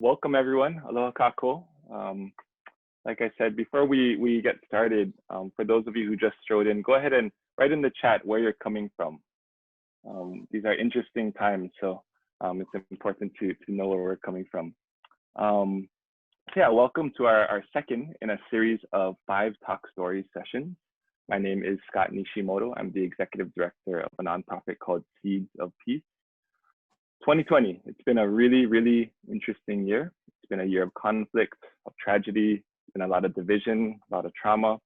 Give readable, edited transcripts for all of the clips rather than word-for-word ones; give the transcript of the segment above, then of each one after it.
Welcome everyone, aloha kako. Like I said, before we get started, for those of you who just strode in, go ahead and write in the chat where you're coming from. These are interesting times, so it's important to know where we're coming from. So yeah, welcome to our second in a series of 5 Talk Stories sessions. My name is Scott Nishimoto. I'm the executive director of a nonprofit called Ceeds of Peace. 2020, it's been a really, really interesting year. It's been a year of conflict, of tragedy, it's been a lot of division, a lot of trauma.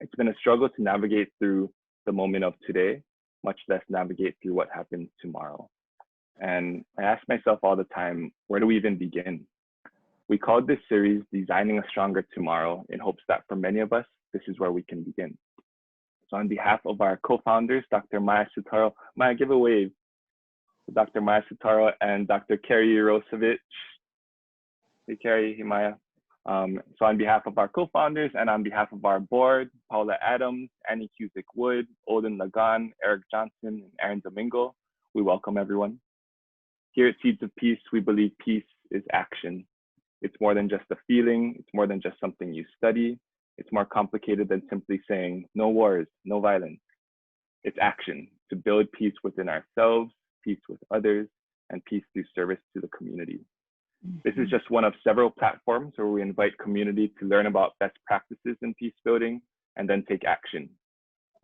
It's been a struggle to navigate through the moment of today, much less navigate through what happens tomorrow. And I ask myself all the time, where do we even begin? We called this series Designing a Stronger Tomorrow in hopes that for many of us, this is where we can begin. So on behalf of our co-founders, Dr. Maya Sutaro, Maya, give a wave. Dr. Maya Sutaro and Dr. Carrie Rosevich. Hey, Carrie, hey, Maya. So on behalf of our co-founders and on behalf of our board, Paula Adams, Annie Cusick-Wood, Olden Lagan, Eric Johnson, and Aaron Domingo, we welcome everyone. Here at Seeds of Peace, we believe peace is action. It's more than just a feeling. It's more than just something you study. It's more complicated than simply saying no wars, no violence. It's action to build peace within ourselves, peace with others, and peace through service to the community. This is just one of several platforms where we invite community to learn about best practices in peace building and then take action.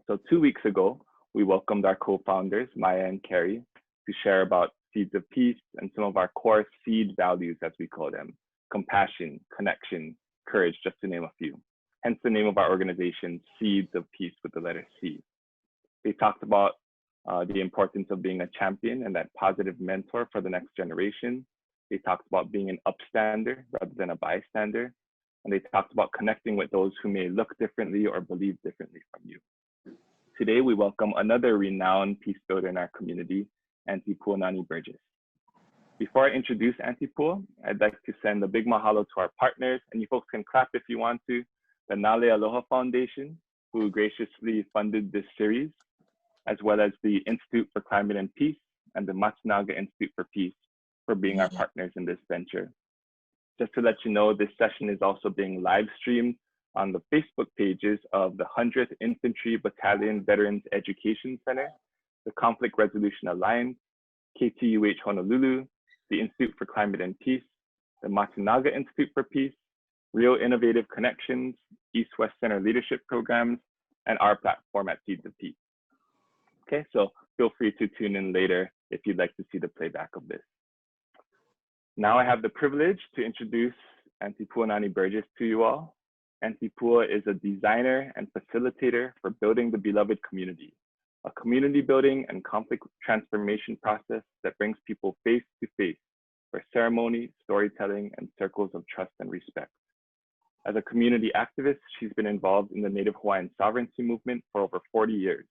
So 2 weeks ago, we welcomed our co-founders, Maya and Carrie, to share about Seeds of Peace and some of our core seed values, as we call them: compassion, connection, courage, just to name a few. Hence the name of our organization, Seeds of Peace with the letter C. They talked about the importance of being a champion and that positive mentor for the next generation. They talked about being an upstander rather than a bystander. And they talked about connecting with those who may look differently or believe differently from you. Today, we welcome another renowned peace builder in our community, Aunty Puanani Burgess. Before I introduce Aunty Pua, I'd like to send a big mahalo to our partners, and you folks can clap if you want to, the Nā Lei Aloha Foundation, who graciously funded this series, as well as the Institute for Climate and Peace and the Matsunaga Institute for Peace for being our partners in this venture. Just to let you know, this session is also being live streamed on the Facebook pages of the 100th Infantry Battalion Veterans Education Center, the Conflict Resolution Alliance, KTUH Honolulu, the Institute for Climate and Peace, the Matsunaga Institute for Peace, Real Innovative Connections, East-West Center Leadership Programs, and our platform at Seeds of Peace. Okay, so feel free to tune in later if you'd like to see the playback of this. Now I have the privilege to introduce Aunty Puanani Burgess to you all. Aunty Pua is a designer and facilitator for building the beloved community, a community building and conflict transformation process that brings people face to face for ceremony, storytelling, and circles of trust and respect. As a community activist, she's been involved in the Native Hawaiian sovereignty movement for over 40 years.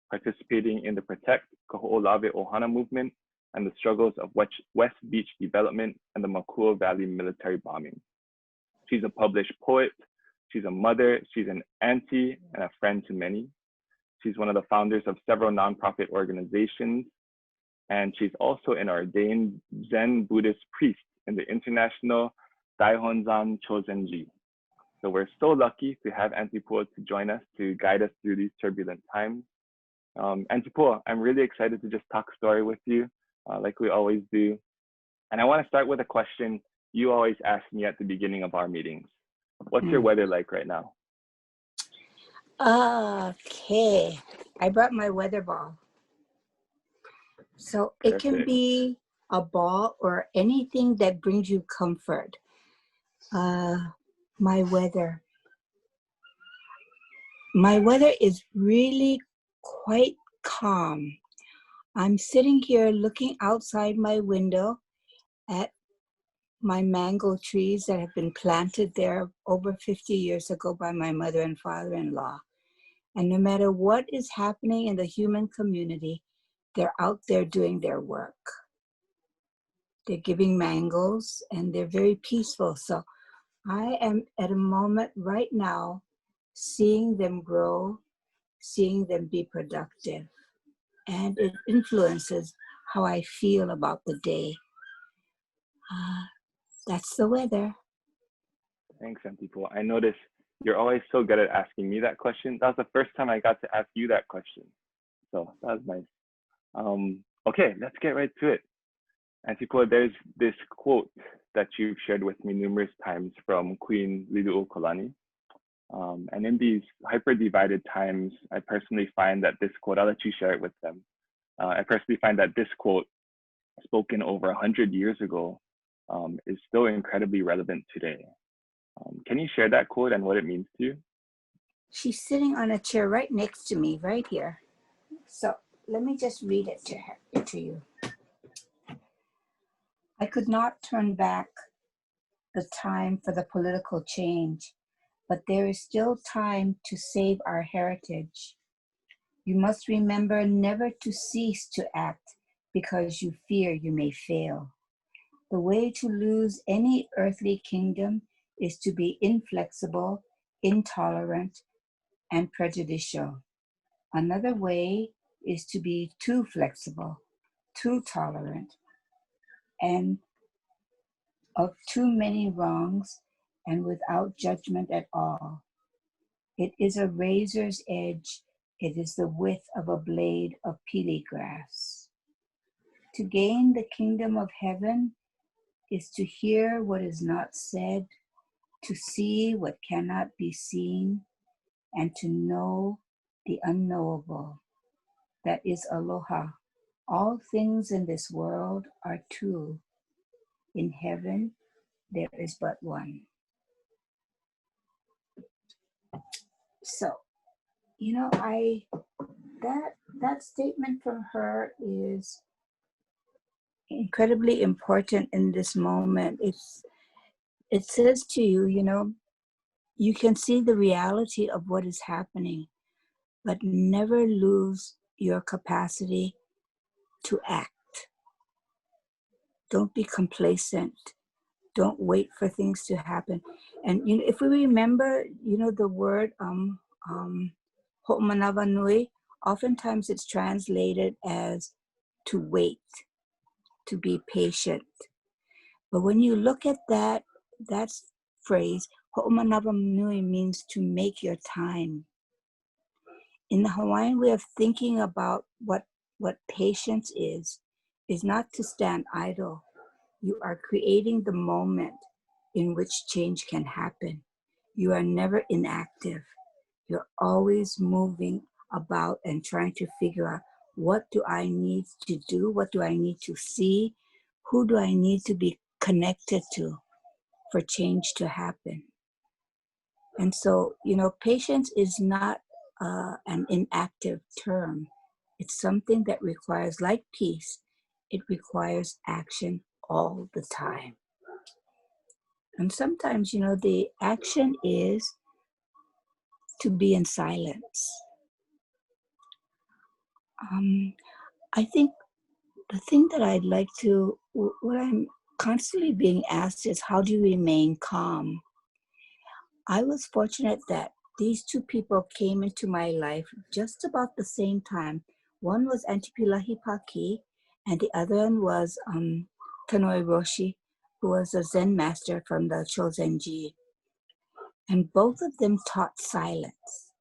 Participating in the Protect Kaho Ohana movement and the struggles of West Beach development and the Makua Valley Military Bombing. She's a published poet, she's a mother, she's an auntie, and a friend to many. She's one of the founders of several nonprofit organizations, and she's also an ordained Zen Buddhist priest in the International Daihonzan Chozen-ji. So we're so lucky to have Aunty Pua to join us to guide us through these turbulent times. Aunty Pua, I'm really excited to just talk story with you, like we always do. And I want to start with a question you always ask me at the beginning of our meetings. What's your weather like right now? Okay, I brought my weather ball. So it can be a ball or anything that brings you comfort. My weather is really quite calm. I'm sitting here looking outside my window at my mango trees that have been planted there over 50 years ago by my mother and father-in-law. And no matter what is happening in the human community, they're out there doing their work. They're giving mangoes and they're very peaceful. So I am at a moment right now seeing them grow, seeing them be productive. And it influences how I feel about the day. That's the weather. Thanks, Aunty Pua. I noticed you're always so good at asking me that question. That was the first time I got to ask you that question. So that was nice. Okay, let's get right to it. Aunty Pua, there's this quote that you've shared with me numerous times from Queen Lili'uokalani. And in these hyper-divided times, I personally find that this quote, I'll let you share it with them. I personally find that this quote, spoken over 100 years ago, is still incredibly relevant today. Can you share that quote and what it means to you? She's sitting on a chair right next to me, right here. So let me just read it to you. I could not turn back the time for the political change, but there is still time to save our heritage. You must remember never to cease to act because you fear you may fail. The way to lose any earthly kingdom is to be inflexible, intolerant, and prejudicial. Another way is to be too flexible, too tolerant, and of too many wrongs and without judgment at all. It is a razor's edge. It is the width of a blade of pili grass. To gain the kingdom of heaven is to hear what is not said, to see what cannot be seen, and to know the unknowable. That is aloha. All things in this world are two. In heaven, there is but one. So, you know, that statement from her is incredibly important in this moment. It says to you, you know, you can see the reality of what is happening, but never lose your capacity to act. Don't be complacent. Don't wait for things to happen. And you know, if we remember, you know, the word ho'omanawa nui, oftentimes it's translated as to wait, to be patient. But when you look at that phrase, ho'omanawa nui means to make your time. In the Hawaiian way of thinking about what patience is not to stand idle. You are creating the moment in which change can happen. You are never inactive. You're always moving about and trying to figure out, what do I need to do? What do I need to see? Who do I need to be connected to for change to happen? And so, you know, patience is not an inactive term. It's something that requires, like peace, it requires action all the time. And sometimes, you know, the action is to be in silence. I think the thing that I'd like to, what I'm constantly being asked is, how do you remain calm? I was fortunate that these two people came into my life just about the same time. One was Aunty Puanani, and the other one was Tanoi Roshi, who was a Zen master from the Chozen-ji. And both of them taught silence.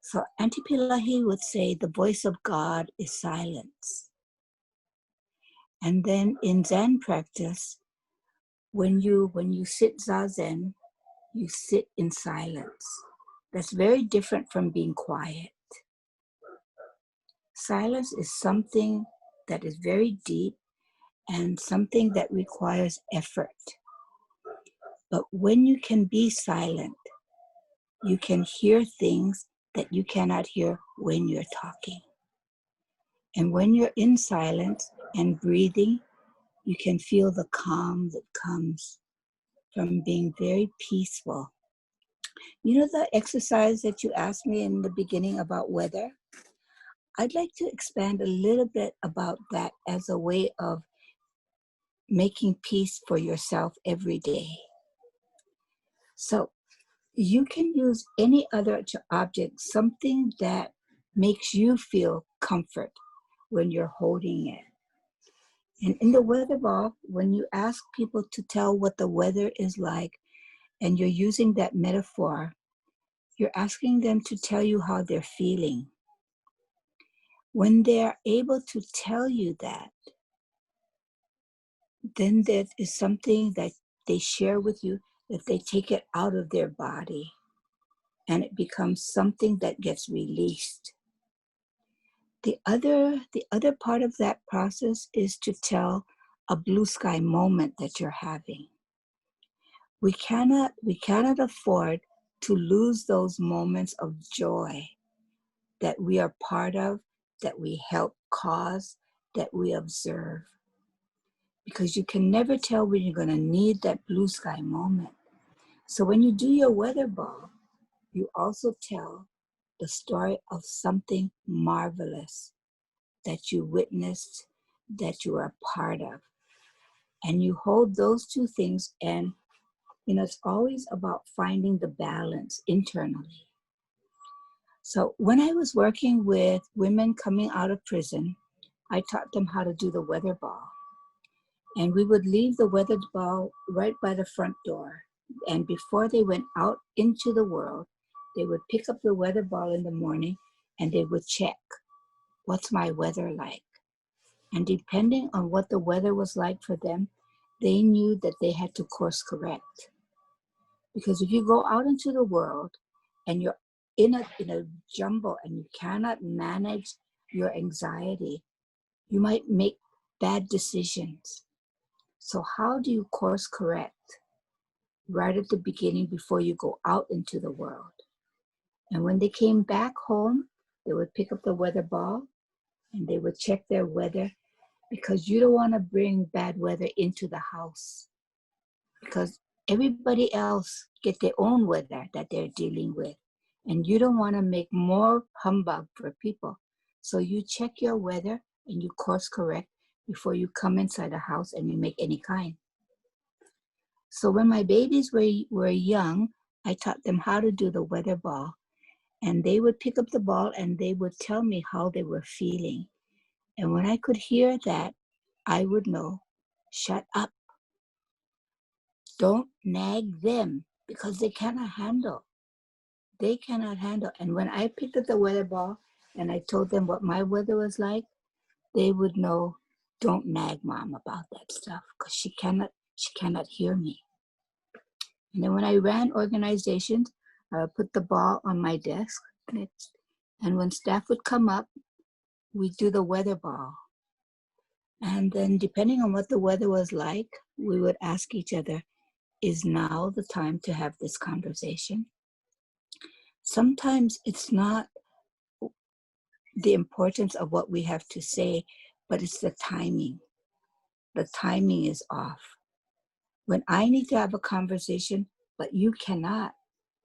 So Aunty Puanani would say, the voice of God is silence. And then in Zen practice, when you sit Zazen, you sit in silence. That's very different from being quiet. Silence is something that is very deep and something that requires effort. But when you can be silent, you can hear things that you cannot hear when you're talking. And when you're in silence and breathing, you can feel the calm that comes from being very peaceful. You know the exercise that you asked me in the beginning about weather? I'd like to expand a little bit about that as a way of making peace for yourself every day. So you can use any other object, something that makes you feel comfort when you're holding it. And in the weather ball, when you ask people to tell what the weather is like, and you're using that metaphor, you're asking them to tell you how they're feeling. When they're able to tell you that, then that is something that they share with you, that they take it out of their body, and it becomes something that gets released. The other part of that process is to tell a blue sky moment that you're having. We cannot afford to lose those moments of joy that we are part of, that we help cause, that we observe. Because you can never tell when you're going to need that blue sky moment. So when you do your weather ball, you also tell the story of something marvelous that you witnessed, that you are a part of. And you hold those two things, and it's always about finding the balance internally. So when I was working with women coming out of prison, I taught them how to do the weather ball. And we would leave the weather ball right by the front door. And before they went out into the world, they would pick up the weather ball in the morning and they would check, what's my weather like? And depending on what the weather was like for them, they knew that they had to course correct. Because if you go out into the world and you're in a jumble and you cannot manage your anxiety, you might make bad decisions. So how do you course correct right at the beginning before you go out into the world? And when they came back home, they would pick up the weather ball and they would check their weather, because you don't want to bring bad weather into the house, because everybody else get their own weather that they're dealing with. And you don't want to make more humbug for people. So you check your weather and you course correct before you come inside the house and you make any kind. So when my babies were young, I taught them how to do the weather ball. And they would pick up the ball and they would tell me how they were feeling. And when I could hear that, I would know, shut up. Don't nag them, because they cannot handle. They cannot handle. And when I picked up the weather ball and I told them what my weather was like, they would know, don't nag mom about that stuff, because she cannot hear me. And then when I ran organizations, I would put the ball on my desk. And when staff would come up, we'd do the weather ball. And then depending on what the weather was like, we would ask each other, is now the time to have this conversation? Sometimes it's not the importance of what we have to say, but it's the timing. The timing is off. When I need to have a conversation, but you cannot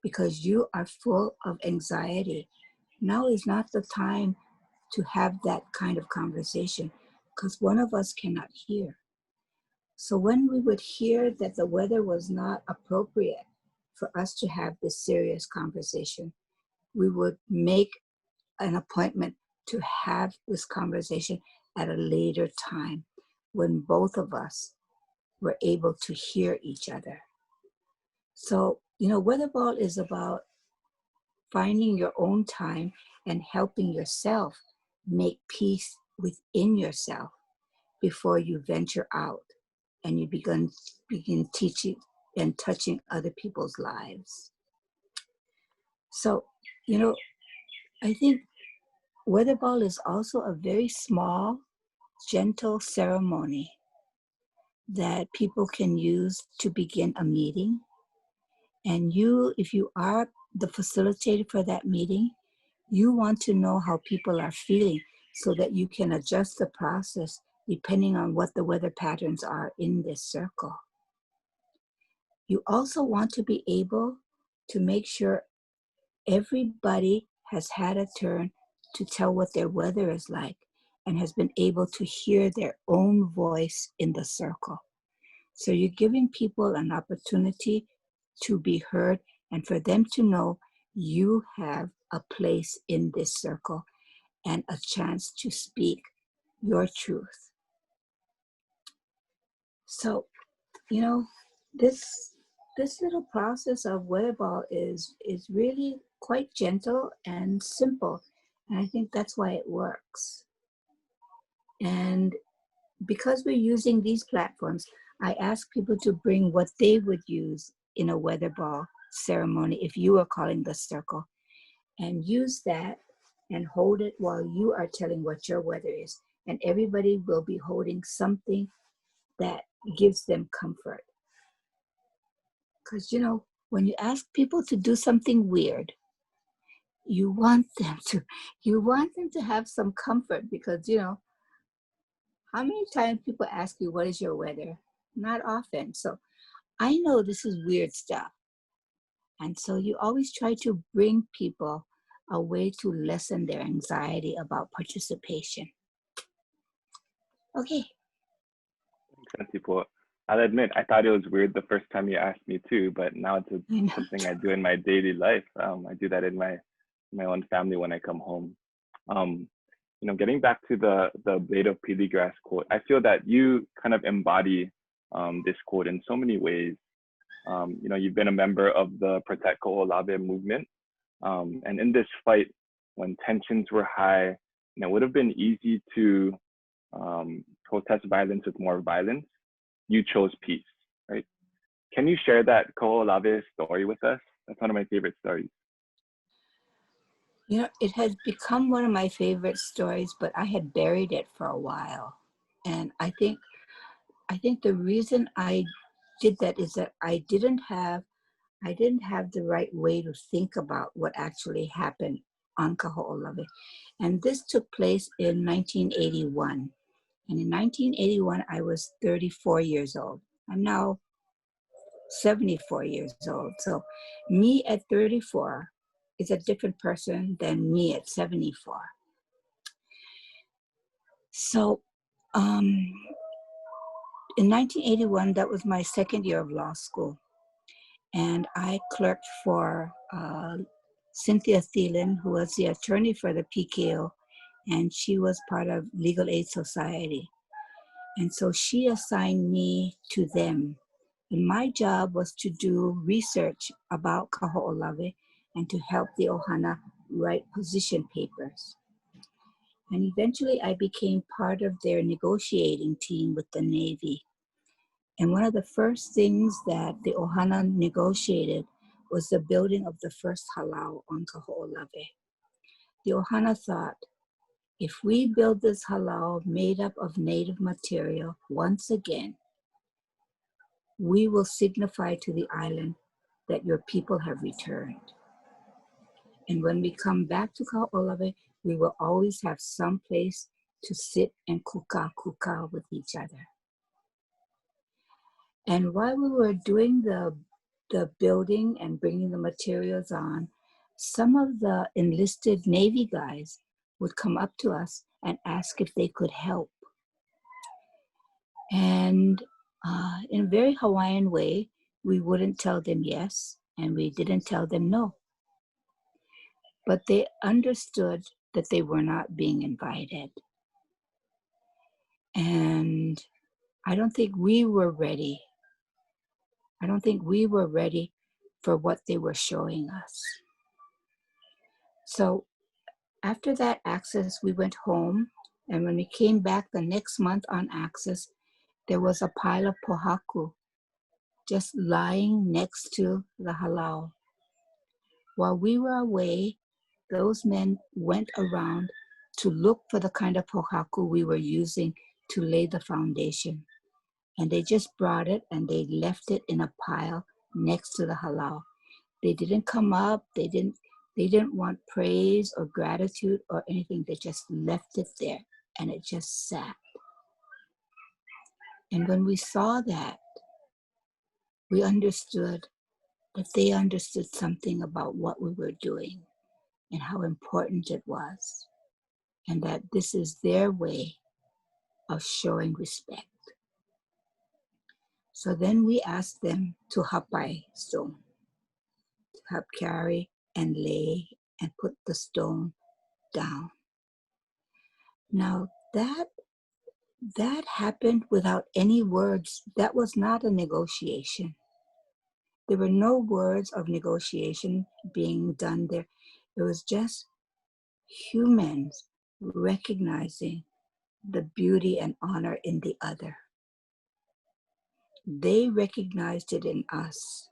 because you are full of anxiety, now is not the time to have that kind of conversation, because one of us cannot hear. So when we would hear that the weather was not appropriate for us to have this serious conversation, we would make an appointment to have this conversation at a later time when both of us were able to hear each other. So, weather ball is about finding your own time and helping yourself make peace within yourself before you venture out and you begin teaching and touching other people's lives. So, I think weather ball is also a very small, gentle ceremony that people can use to begin a meeting. And if you are the facilitator for that meeting, you want to know how people are feeling so that you can adjust the process depending on what the weather patterns are in this circle. You also want to be able to make sure everybody has had a turn to tell what their weather is like and has been able to hear their own voice in the circle. So you're giving people an opportunity to be heard and for them to know you have a place in this circle and a chance to speak your truth. So, you know, this little process of weather ball is really quite gentle and simple. And I think that's why it works. And because we're using these platforms, I ask people to bring what they would use in a weather ball ceremony if you are calling the circle, and use that and hold it while you are telling what your weather is. And everybody will be holding something that gives them comfort. Because, you know, when you ask people to do something weird, you want them to have some comfort, because, you know, how many times people ask you, what is your weather? Not often. So I know this is weird stuff. And so you always try to bring people a way to lessen their anxiety about participation. Okay. Thanks, Aunty Pua. I'll admit, I thought it was weird the first time you asked me too, but now it's something I do in my daily life. I do that in my own family when I come home. You know, getting back to the blade of pili grass quote, I feel that you kind of embody this quote in so many ways. You know, you've been a member of the Protect Kaho movement, and in this fight, when tensions were high, you know, it would have been easy to protest violence with more violence. You chose peace, right? Can you share that Kaho story with us? That's one of my favorite stories. You know, it has become one of my favorite stories, but I had buried it for a while. And I think the reason I did that is that I didn't have the right way to think about what actually happened on Kaho'olawe. And this took place in 1981. And in 1981, I was 34 years old. I'm now 74 years old. So me at 34 is a different person than me at 74. So in 1981, that was my second year of law school. And I clerked for Cynthia Thielen, who was the attorney for the PKO, and she was part of Legal Aid Society. And so she assigned me to them. And my job was to do research about Kaho'olawe and to help the Ohana write position papers. And eventually I became part of their negotiating team with the Navy. And one of the first things that the Ohana negotiated was the building of the first halau on Kaho'olawe. The Ohana thought, if we build this halau made up of native material once again, we will signify to the island that your people have returned. And when we come back to Kaho'olawe, we will always have some place to sit and kuka with each other. And while we were doing the building and bringing the materials on, some of the enlisted Navy guys would come up to us and ask if they could help. And in a very Hawaiian way, we wouldn't tell them yes, and we didn't tell them no. But they understood that they were not being invited. And I don't think we were ready. I don't think we were ready for what they were showing us. So after that access, we went home. And when we came back the next month on access, there was a pile of pohaku just lying next to the halau. While we were away, those men went around to look for the kind of pohaku we were using to lay the foundation. And they just brought it and they left it in a pile next to the halau. They didn't come up, they didn't want praise or gratitude or anything. They just left it there and it just sat. And when we saw that, we understood that they understood something about what we were doing and how important it was, and that this is their way of showing respect. So then we asked them to hapai stone, to help carry and lay and put the stone down. Now that that happened without any words. That was not a negotiation. There were no words of negotiation being done there. It was just humans recognizing the beauty and honor in the other. They recognized it in us,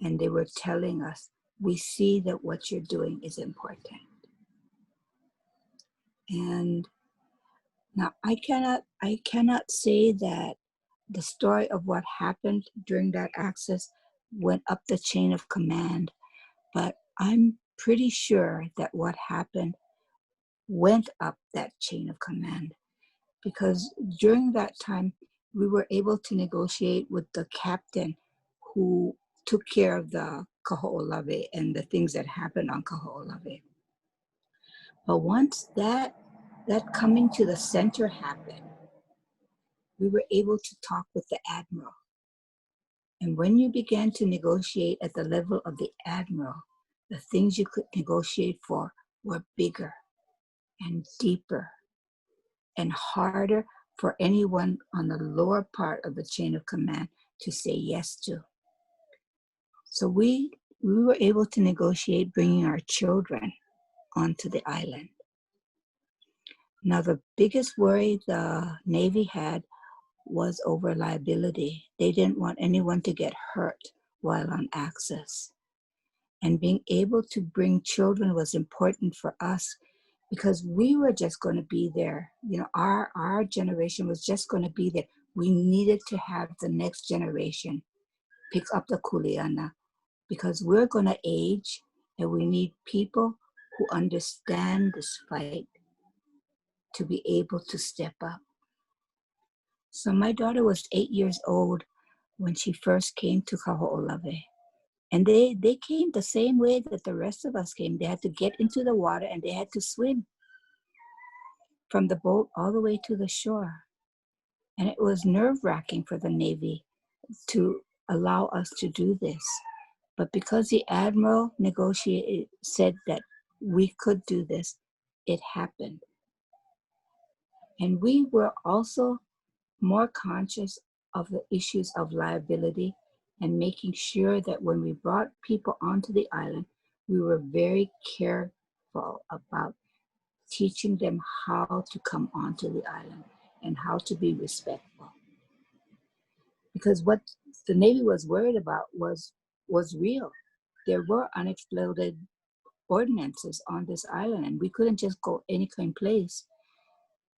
and they were telling us, we see that what you're doing is important. And now I cannot say that the story of what happened during that access went up the chain of command, but I'm pretty sure that what happened went up that chain of command, because during that time we were able to negotiate with the captain who took care of the Kaho'olawe and the things that happened on Kaho'olawe. But once that coming to the center happened, we were able to talk with the admiral. And when you began to negotiate at the level of the admiral, the things you could negotiate for were bigger and deeper and harder for anyone on the lower part of the chain of command to say yes to. So we were able to negotiate bringing our children onto the island. Now, the biggest worry the Navy had was over liability. They didn't want anyone to get hurt while on access. And being able to bring children was important for us because we were just going to be there. You know, our generation was just going to be there. We needed to have the next generation pick up the kuleana because we're going to age and we need people who understand this fight to be able to step up. So my daughter was 8 years old when she first came to Kaho'olawe. And they came the same way that the rest of us came. They had to get into the water and they had to swim from the boat all the way to the shore. And it was nerve-wracking for the Navy to allow us to do this. But because the Admiral said that we could do this, it happened. And we were also more conscious of the issues of liability and making sure that when we brought people onto the island, we were very careful about teaching them how to come onto the island and how to be respectful. Because what the Navy was worried about was real. There were unexploded ordinances on this island, and we couldn't just go any kind of place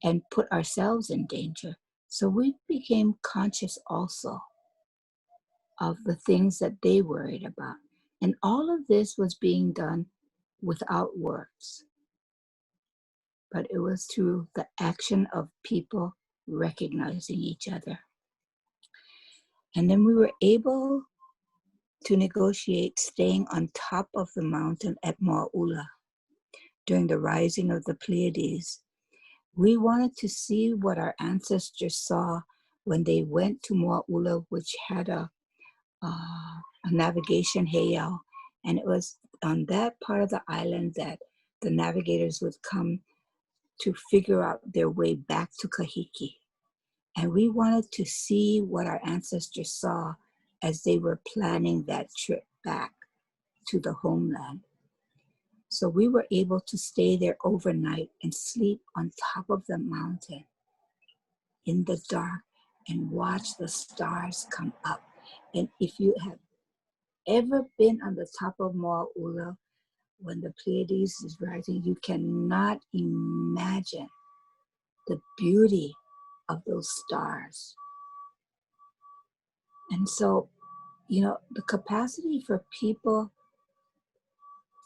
and put ourselves in danger. So we became conscious also of the things that they worried about. And all of this was being done without words. But it was through the action of people recognizing each other. And then we were able to negotiate staying on top of the mountain at Mo'aula during the rising of the Pleiades. We wanted to see what our ancestors saw when they went to Mo'aula, which had a navigation heiau. And it was on that part of the island that the navigators would come to figure out their way back to Kahiki. And we wanted to see what our ancestors saw as they were planning that trip back to the homeland. So we were able to stay there overnight and sleep on top of the mountain in the dark and watch the stars come up. And if you have ever been on the top of Mo'aula when the Pleiades is rising, you cannot imagine the beauty of those stars. And so, you know, the capacity for people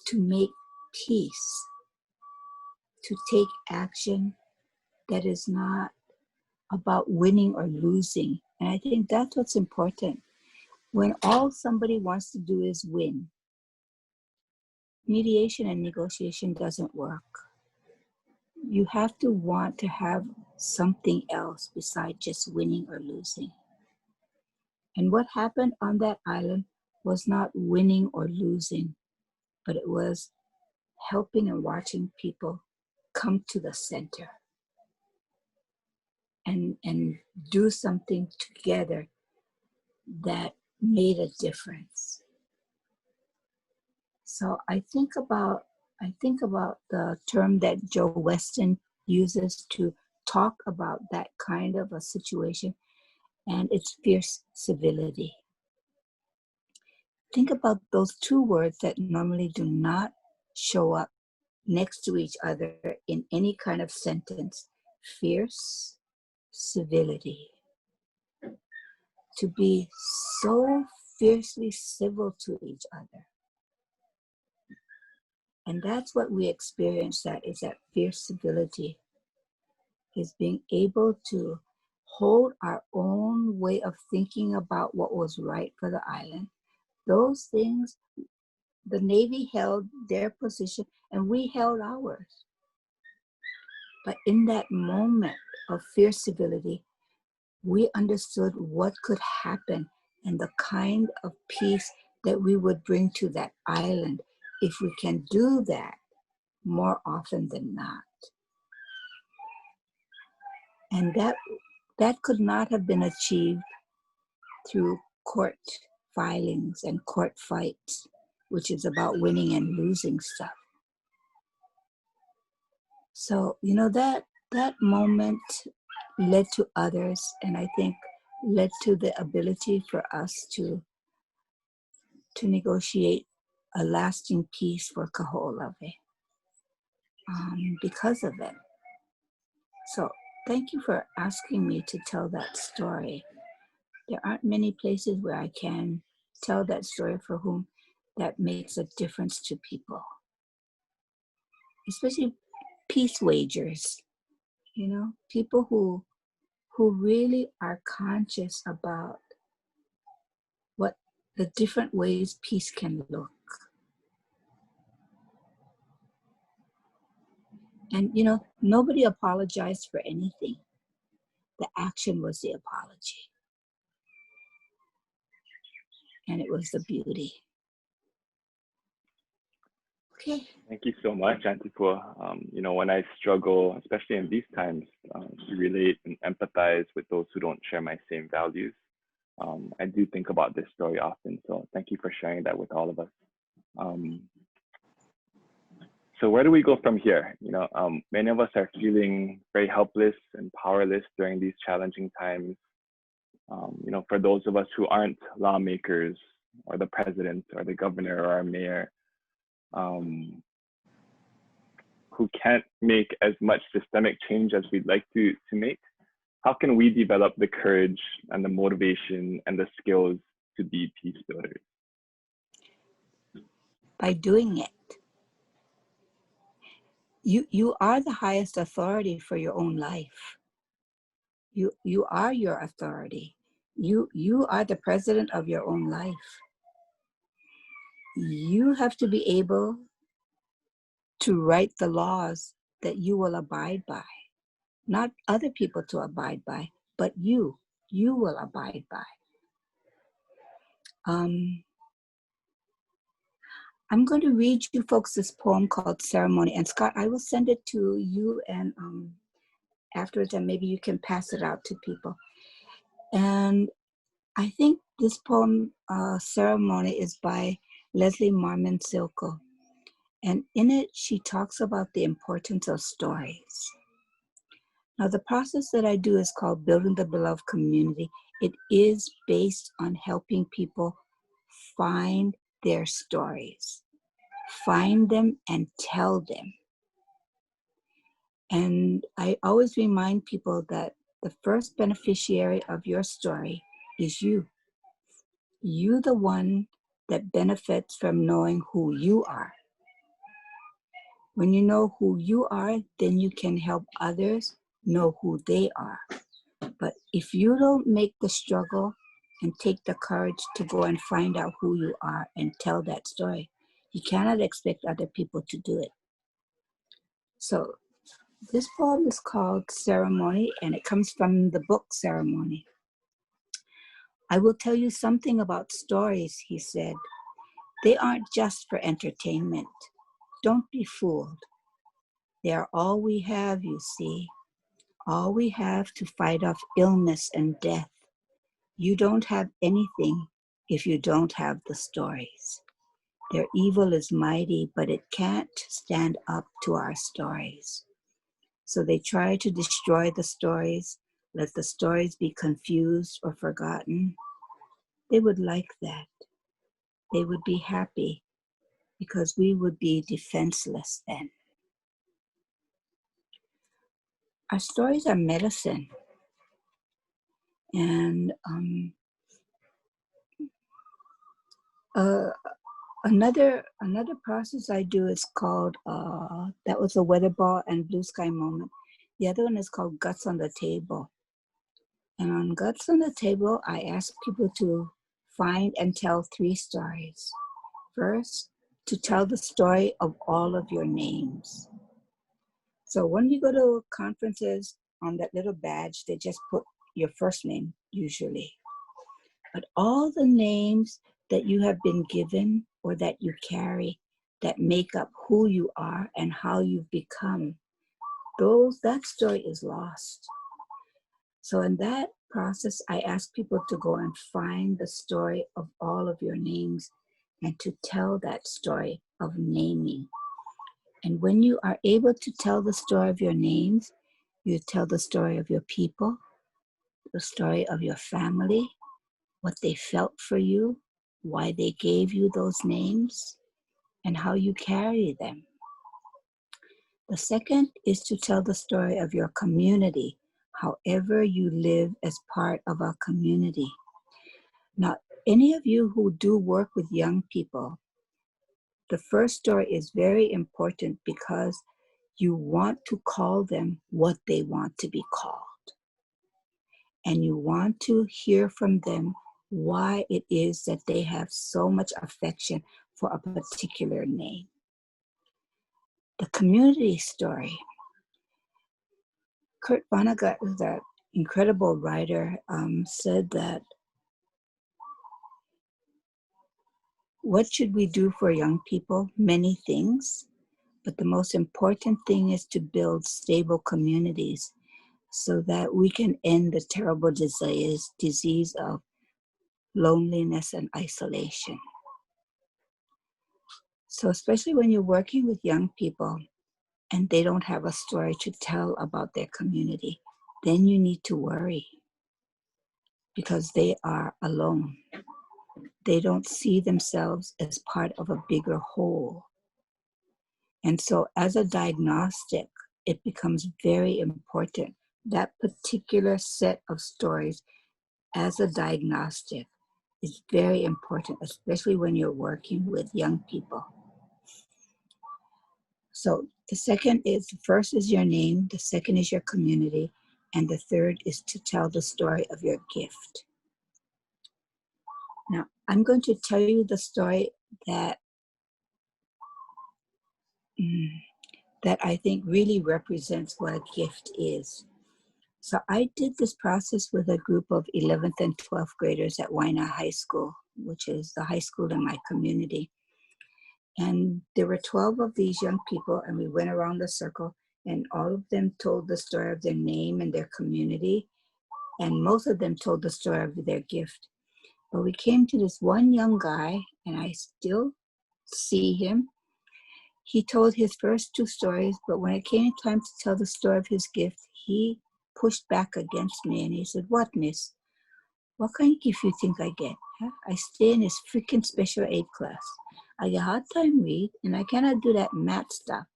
to make peace, to take action that is not about winning or losing. And I think that's what's important. When all somebody wants to do is win, mediation and negotiation doesn't work. You have to want to have something else besides just winning or losing. And what happened on that island was not winning or losing, but it was helping and watching people come to the center. and do something together that made a difference. So I think about the term that Joe Weston uses to talk about that kind of a situation, and it's fierce civility. Think about those two words that normally do not show up next to each other in any kind of sentence. Fierce civility. To be so fiercely civil to each other. And that's what we experience, that is that fierce civility, is being able to hold our own way of thinking about what was right for the island. Those things, the Navy held their position and we held ours. But in that moment of fierce civility, we understood what could happen and the kind of peace that we would bring to that island if we can do that more often than not. And that could not have been achieved through court filings and court fights, which is about winning and losing stuff. So, you know, that moment led to others, and I think led to the ability for us to negotiate a lasting peace for Kaho'olawe because of it. So thank you for asking me to tell that story. There aren't many places where I can tell that story for whom that makes a difference to people, especially peace wagers, you know, people who really are conscious about what the different ways peace can look. And, you know, nobody apologized for anything. The action was the apology. And it was the beauty. Okay. Thank you so much, Aunty Pua. You know, when I struggle, especially in these times, to relate and empathize with those who don't share my same values, I do think about this story often. So thank you for sharing that with all of us. So where do we go from here? You know, many of us are feeling very helpless and powerless during these challenging times. You know, for those of us who aren't lawmakers or the president or the governor or our mayor, who can't make as much systemic change as we'd like to make, how can we develop the courage and the motivation and the skills to be peace builders? By doing it. You are the highest authority for your own life. You are your authority. You are the president of your own life. You have to be able to write the laws that you will abide by. Not other people to abide by, but you will abide by. I'm going to read you folks this poem called Ceremony. And Scott, I will send it to you and afterwards, and maybe you can pass it out to people. And I think this poem, Ceremony, is by Leslie Marmon Silko. And in it, she talks about the importance of stories. Now, the process that I do is called Building the Beloved Community. It is based on helping people find their stories, find them and tell them. And I always remind people that the first beneficiary of your story is you. You, the one that benefits from knowing who you are. When you know who you are, then you can help others know who they are. But if you don't make the struggle and take the courage to go and find out who you are and tell that story, you cannot expect other people to do it. So this poem is called Ceremony, and it comes from the book Ceremony. I will tell you something about stories, he said. They aren't just for entertainment. Don't be fooled. They are all we have, you see. all we have to fight off illness and death. You don't have anything if you don't have the stories. Their evil is mighty, but it can't stand up to our stories. So they try to destroy the stories, let the stories be confused or forgotten. They would like that. They would be happy because we would be defenseless then. Our stories are medicine. And another process I do is called, that was a weather ball and blue sky moment. The other one is called Guts on the Table. And on Guts on the Table, I ask people to find and tell 3 stories. First, to tell the story of all of your names. So when you go to conferences, on that little badge, they just put your first name, usually. But all the names that you have been given or that you carry that make up who you are and how you've become, that story is lost. So in that process, I ask people to go and find the story of all of your names and to tell that story of naming. And when you are able to tell the story of your names, you tell the story of your people, the story of your family, what they felt for you, why they gave you those names, and how you carry them. The second is to tell the story of your community, however you live as part of a community. Now, any of you who do work with young people, the first story is very important because you want to call them what they want to be called. And you want to hear from them why it is that they have so much affection for a particular name. The community story. Kurt Vonnegut, who's an incredible writer, said that, what should we do for young people? Many things, but the most important thing is to build stable communities so that we can end the terrible disease of loneliness and isolation. So especially when you're working with young people and they don't have a story to tell about their community, then you need to worry because they are alone. They don't see themselves as part of a bigger whole. And so as a diagnostic, it becomes very important, that particular set of stories as a diagnostic is very important, especially when you're working with young people. So the first is your name, the second is your community, and the third is to tell the story of your gift. Now, I'm going to tell you the story that I think really represents what a gift is. So I did this process with a group of 11th and 12th graders at Wai'nae High School, which is the high school in my community. And there were 12 of these young people, and we went around the circle, and all of them told the story of their name and their community, and most of them told the story of their gift. But we came to this one young guy, and I still see him. He told his first 2 stories, but when it came time to tell the story of his gift, he pushed back against me, and he said, "What, miss? What kind of gift you think I get? Huh? I stay in this freaking special aid class. I get a hard time read, and I cannot do that math stuff.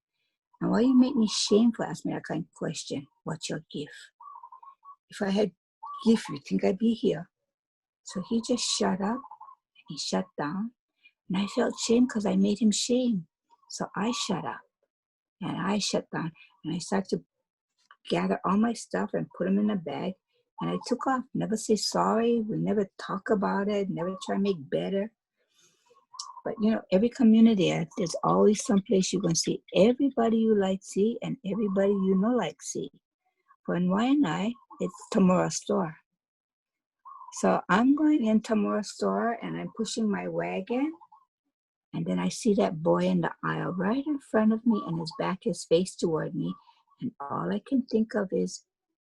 And why you make me shameful ask me that kind of question? What's your gift? If I had gift, you think I'd be here?" So he just shut up, and he shut down, and I felt shame because I made him shame. So I shut up, and I shut down, and I started to gather all my stuff and put them in a bag, and I took off. Never say sorry, we never talk about it, never try to make better. But you know, every community, there's always some place you can see everybody you like see and everybody you know like see. For in Wai'nae, it's Tamura store. So I'm going in Tamura store and I'm pushing my wagon, and then I see that boy in the aisle right in front of me, and his back is faced toward me, and all I can think of is,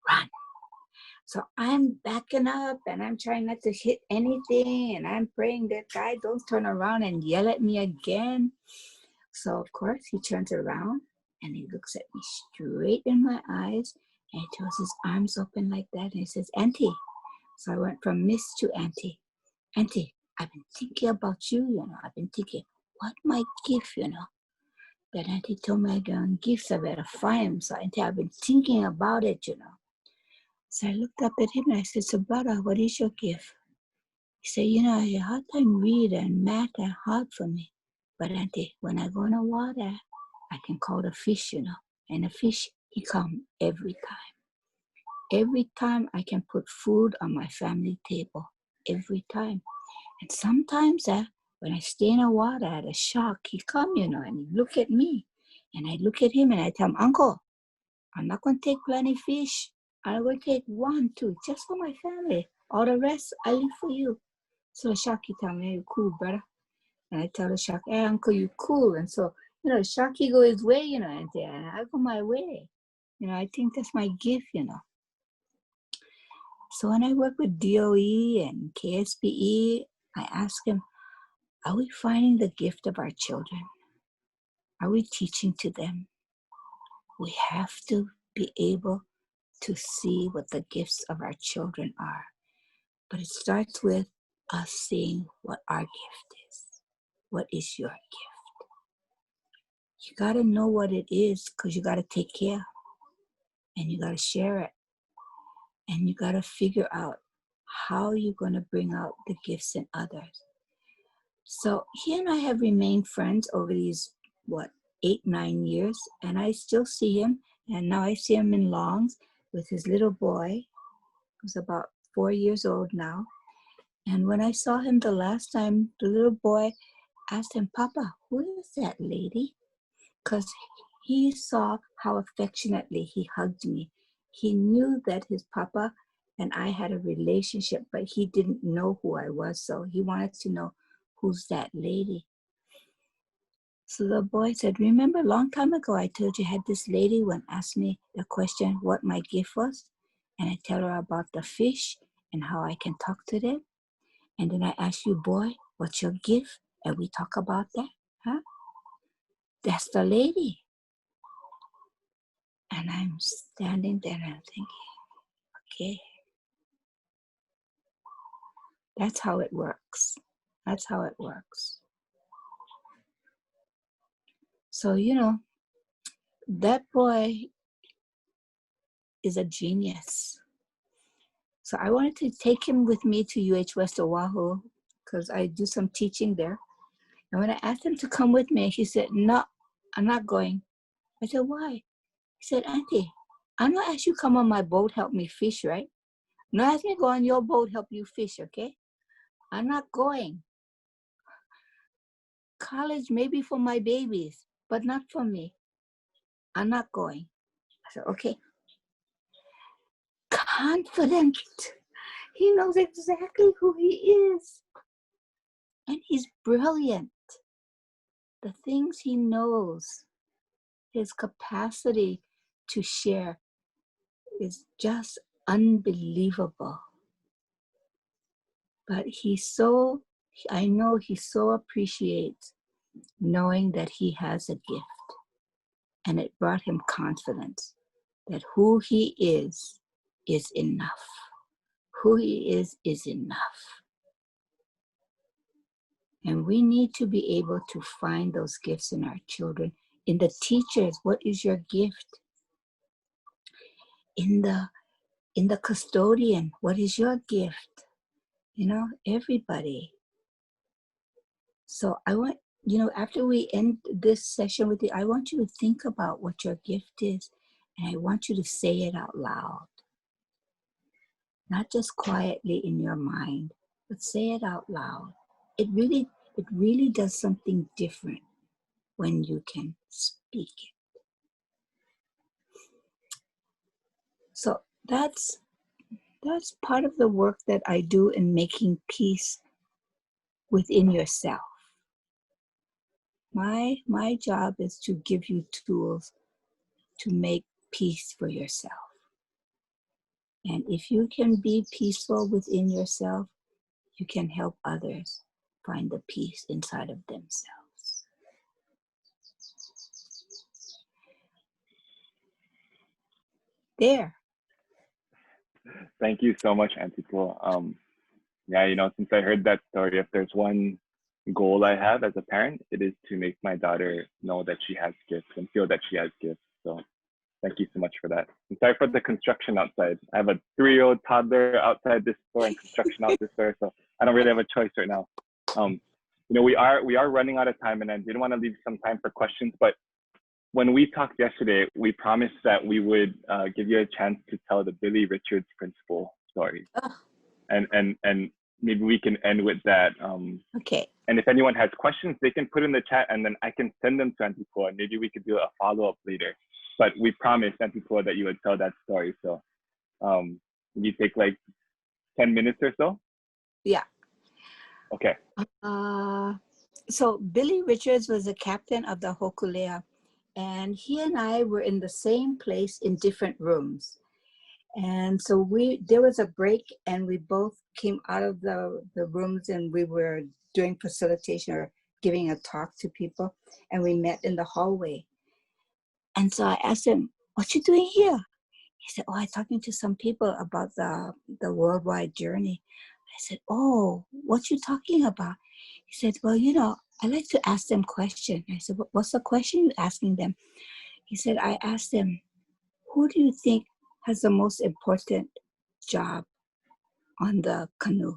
run. So I'm backing up and I'm trying not to hit anything. And I'm praying that guy don't turn around and yell at me again. So of course he turns around and he looks at me straight in my eyes and he throws his arms open like that. And he says, Auntie. So I went from Miss to Auntie. Auntie, I've been thinking about you, you know. I've been thinking, what my gift, you know? That Auntie told me I got gifts, I better find them. So Auntie, I've been thinking about it, you know. So I looked up at him and I said, so brother, what is your gift? He said, you know, I have a hard time reading and math are hard for me. But Auntie, when I go in the water, I can call the fish, you know. And the fish, he come every time. Every time I can put food on my family table. Every time. And sometimes when I stay in the water at a shark, he come, you know, and he look at me. And I look at him and I tell him, Uncle, I'm not going to take plenty fish. I'm going to take 1, 2, just for my family. All the rest, I leave for you. So the shark, he tell me, hey, you cool, brother. And I tell the shark, hey, Uncle, you cool. And so, you know, the shark, he go his way, you know, and I go my way. You know, I think that's my gift, you know. So when I work with DOE and KSPE, I ask them, are we finding the gift of our children? Are we teaching to them? We have to be able to see what the gifts of our children are. But it starts with us seeing what our gift is. What is your gift? You got to know what it is because you got to take care and you got to share it. And you got to figure out how you're going to bring out the gifts in others. So he and I have remained friends over these, 8, 9 years. And I still see him. And now I see him in Longs with his little boy, who's about 4 years old now. And when I saw him the last time, the little boy asked him, Papa, who is that lady? Because he saw how affectionately he hugged me. He knew that his papa and I had a relationship, but he didn't know who I was. So he wanted to know, who's that lady? So the boy said, remember a long time ago, I told you I had this lady when asked me the question, what my gift was? And I tell her about the fish and how I can talk to them. And then I ask you, boy, what's your gift? And we talk about that, huh? That's the lady. And I'm standing there and I'm thinking, okay, that's how it works. That's how it works. So, you know, that boy is a genius. So I wanted to take him with me to UH West Oahu because I do some teaching there. And when I asked him to come with me, he said, no, I'm not going. I said, why? He said, Auntie, I'm not ask you come on my boat, help me fish, right? No, ask me go on your boat, help you fish, okay? I'm not going. College maybe for my babies, but not for me. I'm not going. I said, okay. Confident. He knows exactly who he is. And he's brilliant. The things he knows, his capacity to share is just unbelievable. But I know he so appreciates knowing that he has a gift. And it brought him confidence that who he is enough. Who he is enough. And we need to be able to find those gifts in our children. In the teachers, what is your gift? In the custodian, what is your gift? You know, everybody. So I want, you know, after we end this session with you, I want you to think about what your gift is. And I want you to say it out loud. Not just quietly in your mind, but say it out loud. It really does something different when you can speak it. So that's part of the work that I do in making peace within yourself. My job is to give you tools to make peace for yourself. And if you can be peaceful within yourself, you can help others find the peace inside of themselves. There. Thank you so much, Aunty Pua. Yeah, you know, since I heard that story, if there's one goal I have as a parent, it is to make my daughter know that she has gifts and feel that she has gifts. So thank you so much for that. And sorry for the construction outside. I have a 3-year-old toddler outside this store and construction out this door, so I don't really have a choice right now. You know, we are running out of time, and I didn't want to leave some time for questions, but when we talked yesterday, we promised that we would give you a chance to tell the Billy Richards principle story. Oh. And maybe we can end with that. Okay. And if anyone has questions, they can put in the chat, and then I can send them to Aunty Pua, and maybe we could do a follow-up later. But we promised Aunty Pua that you would tell that story. So you take like 10 minutes or so? Yeah. Okay. So Billy Richards was the captain of the Hokulea, and he and I were in the same place in different rooms. And so there was a break, and we both came out of the rooms, and we were doing facilitation or giving a talk to people, and we met in the hallway. And so I asked him, "What you doing here?" He said, "Oh, I'm talking to some people about the worldwide journey." I said, "Oh, what you talking about?" He said, "Well, you know, I like to ask them questions." I said, "What's the question you're asking them?" He said, "I asked them, who do you think has the most important job on the canoe?"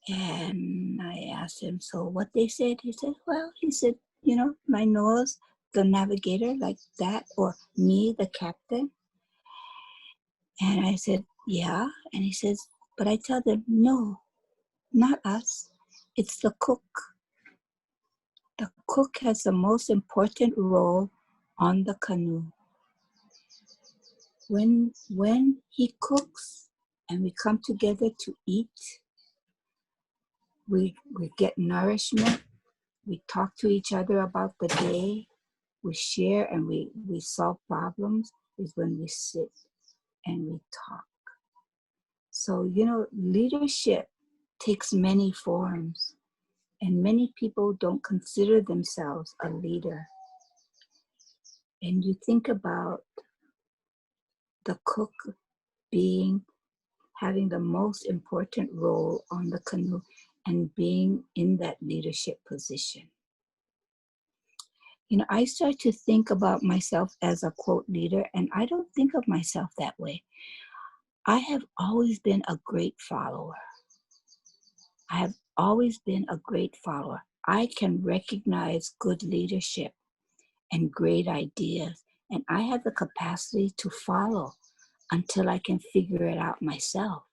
And I asked him, "So what they said?" He said, "Well," he said, "you know, my nose, the navigator like that, or me, the captain." And I said, "Yeah." And he says, "But I tell them, no, not us. It's the cook. The cook has the most important role on the canoe. When he cooks and we come together to eat, we get nourishment, we talk to each other about the day, we share and we solve problems, is when we sit and we talk." So, you know, leadership takes many forms, and many people don't consider themselves a leader. And you think about the cook having the most important role on the canoe and being in that leadership position. You know, I start to think about myself as a quote leader, and I don't think of myself that way. I have always been a great follower. I have always been a great follower. I can recognize good leadership and great ideas, and I have the capacity to follow until I can figure it out myself.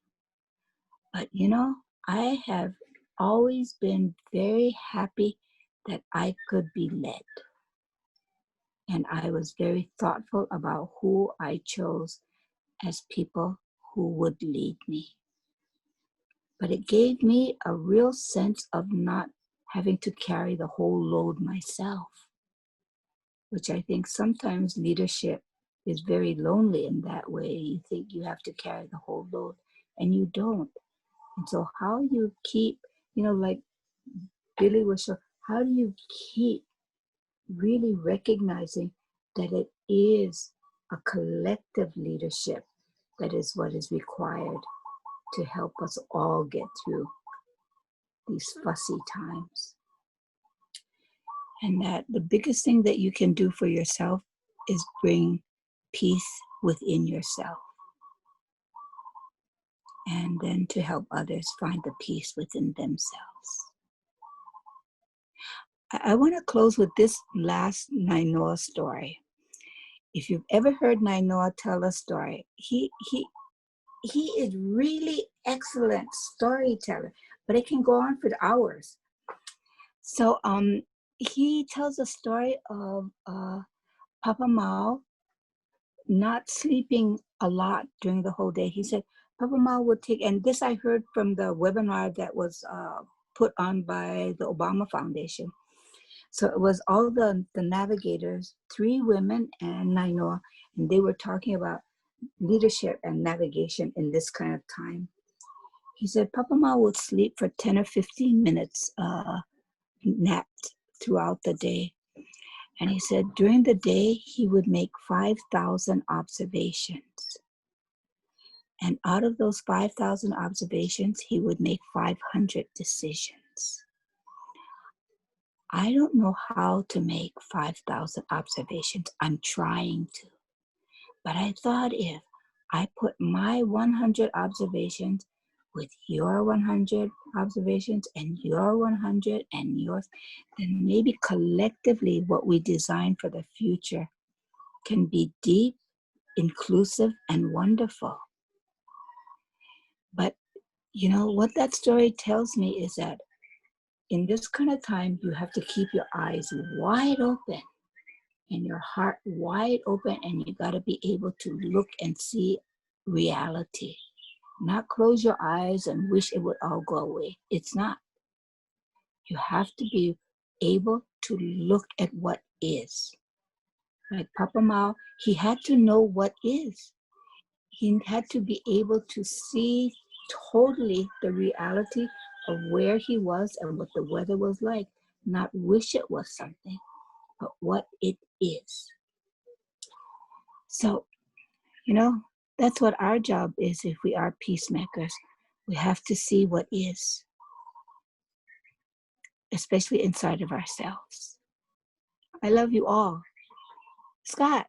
But you know, I have always been very happy that I could be led. And I was very thoughtful about who I chose as people who would lead me. But it gave me a real sense of not having to carry the whole load myself, which I think sometimes leadership is very lonely in that way. You think you have to carry the whole load, and you don't. And so how you keep, you know, like Billy was so, how do you keep really recognizing that it is a collective leadership that is what is required to help us all get through these fussy times. And that the biggest thing that you can do for yourself is bring peace within yourself. And then to help others find the peace within themselves. I want to close with this last Nainoa story. If you've ever heard Nainoa tell a story, he is really excellent storyteller, but it can go on for hours. So he tells a story of Papa Mau not sleeping a lot during the whole day. He said Papa Mau would take, and this I heard from the webinar that was put on by the Obama Foundation. So it was all the navigators, 3 women and Nainoa, and they were talking about leadership and navigation in this kind of time. He said Papa Ma would sleep for 10 or 15 minutes, napped throughout the day. And he said during the day, he would make 5,000 observations. And out of those 5,000 observations, he would make 500 decisions. I don't know how to make 5,000 observations. I'm trying to. But I thought if I put my 100 observations with your 100 observations and your 100 and yours, then maybe collectively what we design for the future can be deep, inclusive, and wonderful. But you know what that story tells me is that in this kind of time, you have to keep your eyes wide open and your heart wide open, and you got to be able to look and see reality. Not close your eyes and wish it would all go away. It's not. You have to be able to look at what is. Like Papa Mao, he had to know what is. He had to be able to see totally the reality of where he was and what the weather was like. Not wish it was something, but what it is. So, you know, that's what our job is if we are peacemakers. We have to see what is, especially inside of ourselves. I love you all. Scott,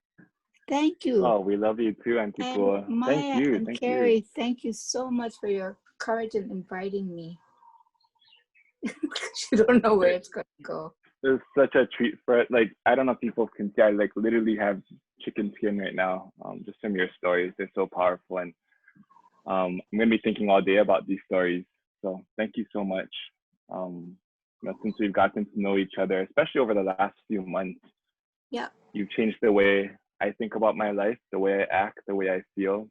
thank you. Oh, we love you too, Aunty Pua. Maya Thank you. and Thank Carrie, you. thank you so much for your courage in inviting me. You don't know where it's going to go. It was such a treat for it. Like, I don't know if people can see, I like literally have chicken skin right now, just from your stories. They're so powerful. And I'm going to be thinking all day about these stories. So thank you so much. You know, since we've gotten to know each other, especially over the last few months, Yeah. you've changed the way I think about my life, the way I act, the way I feel.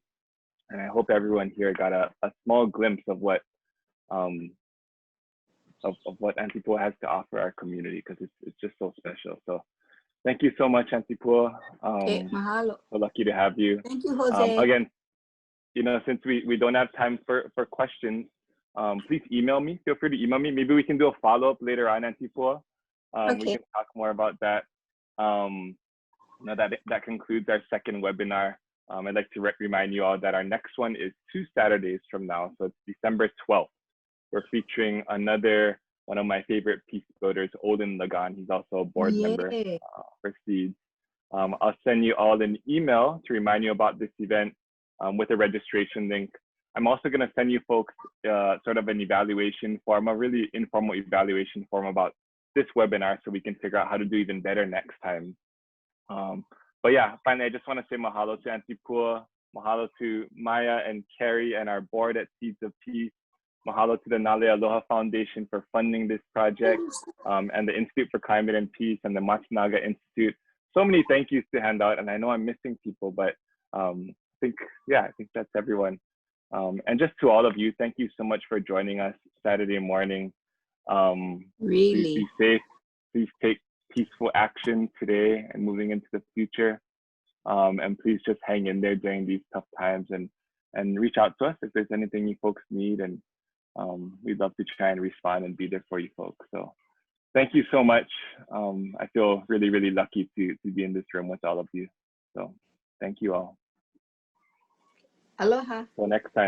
And I hope everyone here got a small glimpse of what what Aunty Pua has to offer our community, because it's just so special. So thank you so much, Aunty Pua. Okay, mahalo. So lucky to have you. Thank you, Jose. Again, you know, since we don't have time for questions, please email me. Feel free to email me. Maybe we can do a follow-up later on, Aunty Pua. Okay. We can talk more about that. You know, that concludes our second webinar. I'd like to remind you all that our next one is 2 Saturdays from now. So it's December 12th. We're featuring another one of my favorite peace builders, Olin Lagan. He's also a board member for Ceeds. I'll send you all an email to remind you about this event with a registration link. I'm also going to send you folks sort of an evaluation form, a really informal evaluation form about this webinar, so we can figure out how to do even better next time. But yeah, finally, I just want to say mahalo to Aunty Pua, mahalo to Maya and Carrie and our board at Ceeds of Peace. Mahalo to the Nā Lei Aloha Foundation for funding this project, and the Institute for Climate and Peace and the Matsunaga Institute. So many thank yous to hand out, and I know I'm missing people, but I think that's everyone. And just to all of you, thank you so much for joining us Saturday morning. Really? Please be safe. Please take peaceful action today and moving into the future. And please just hang in there during these tough times, and reach out to us if there's anything you folks need. And we'd love to try and respond and be there for you folks. So thank you so much. I feel really, really lucky to be in this room with all of you. So thank you all. Aloha. Till next time.